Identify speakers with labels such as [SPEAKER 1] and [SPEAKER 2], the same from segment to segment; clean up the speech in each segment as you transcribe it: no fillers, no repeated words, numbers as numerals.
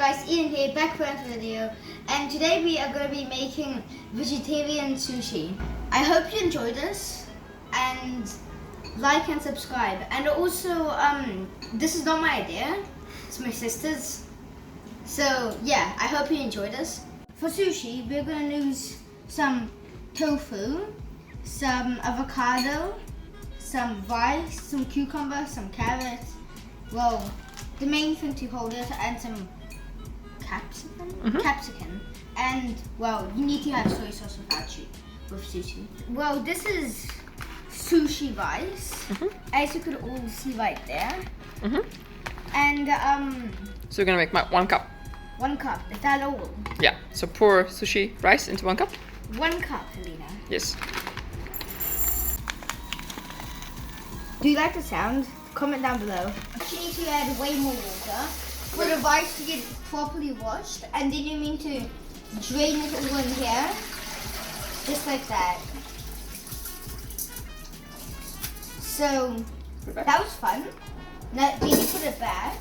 [SPEAKER 1] guys, Edan here, back for another video, and today we are going to be making vegetarian sushi. I hope you enjoy this, and like and subscribe. And also, this is not my idea, it's my sister's. So yeah, I hope you enjoy this. For sushi, we're going to use some tofu, some avocado, some rice, some cucumber, some carrots, well, the main thing to hold it, and some capsicum. And well, you need to have soy sauce with sushi. Well, this is sushi rice, as you could all see right there. And
[SPEAKER 2] so we're gonna make 1 cup.
[SPEAKER 1] 1 cup, is that all?
[SPEAKER 2] Yeah, so pour sushi rice into 1 cup.
[SPEAKER 1] 1 cup, Helena.
[SPEAKER 2] Yes.
[SPEAKER 1] Do you like the sound? Comment down below. You need to add way more water for the rice to get properly washed, and then you need to drain it all in here, just like that. So that was fun. Now then you put it back.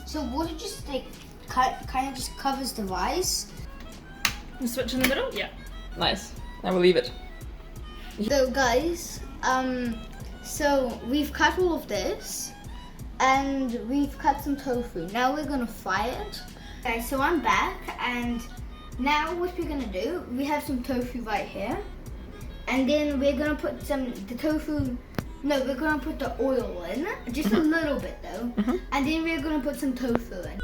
[SPEAKER 1] So water just like kind of just covers the rice.
[SPEAKER 3] You switch in the middle?
[SPEAKER 2] Yeah. Nice. Now we'll leave it.
[SPEAKER 1] So guys, so we've cut all of this, and we've cut some tofu. Now we're gonna fry it. Okay, so I'm back, and now what we're gonna do, we have some tofu right here, and then we're gonna put we're gonna put the oil in, just a little bit though, and then we're gonna put some tofu in.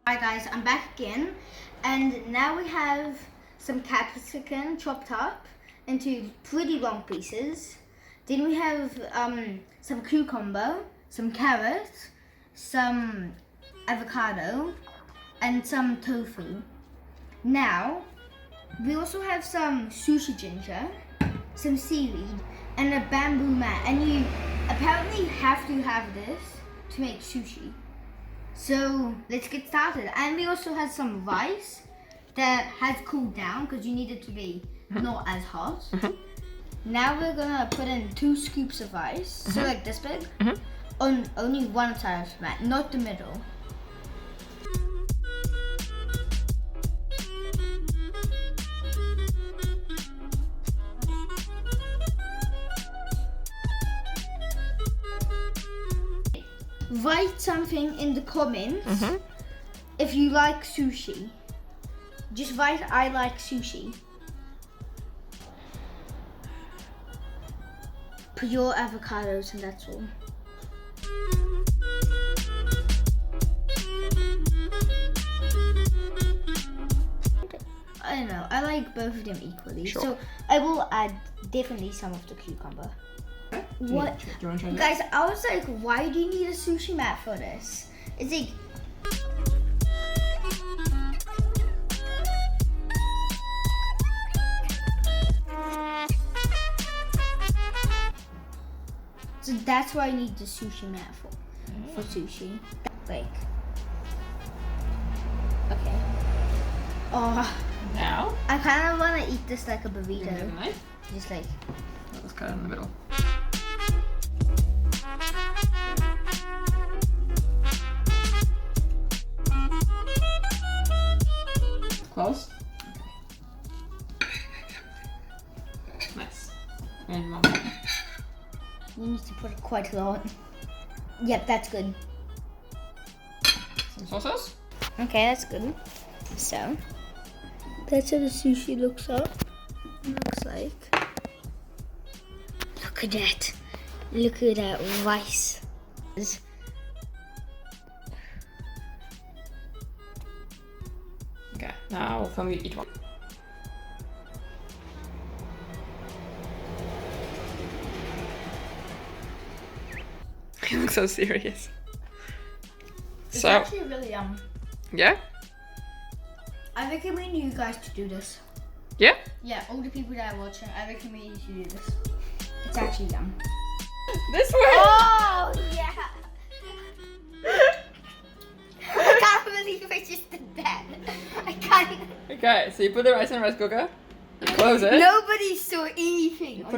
[SPEAKER 1] Hi guys, I'm back again, and now we have some capsicum chopped up into pretty long pieces. Then we have some cucumber, some carrots, some avocado, and some tofu. Now, we also have some sushi ginger, some seaweed, and a bamboo mat. And you apparently have to have this to make sushi. So let's get started. And we also have some rice that has cooled down because you need it to be not as hot. Now we're gonna put in 2 scoops of rice, so like this big, on only one side of the mat, not the middle. Write something in the comments if you like sushi. Just write I like sushi. Put your avocados and that's all. I don't know, I like both of them equally.
[SPEAKER 2] Sure.
[SPEAKER 1] So I will add definitely some of the cucumber. What?
[SPEAKER 2] Do you want to try that?
[SPEAKER 1] Guys, I was like, why do you need a sushi mat for this? It's like... So that's why I need the sushi mat for sushi. Like... Okay. Oh,
[SPEAKER 2] Now,
[SPEAKER 1] I kind of want to eat this like a burrito.
[SPEAKER 2] a knife.
[SPEAKER 1] Just like...
[SPEAKER 2] Let's cut it in the middle. Close. Nice. And one more.
[SPEAKER 1] You need to put quite a lot. Yep, that's good.
[SPEAKER 2] Some soy sauce.
[SPEAKER 1] Okay, that's good. So, that's how the sushi looks like. Look at that. Look at that rice.
[SPEAKER 2] Okay, now we'll film you each one. You look so serious.
[SPEAKER 1] It's
[SPEAKER 2] So,
[SPEAKER 1] actually really yum.
[SPEAKER 2] yeah?
[SPEAKER 1] I recommend you guys to do this.
[SPEAKER 2] Yeah?
[SPEAKER 1] Yeah, all the people that are watching, I recommend you to do this. It's actually done.
[SPEAKER 2] This way!
[SPEAKER 1] Oh, yeah! I can't believe I just did that. I can't.
[SPEAKER 2] Okay, so you put the rice in the rice cooker, you close it.
[SPEAKER 1] Nobody saw anything.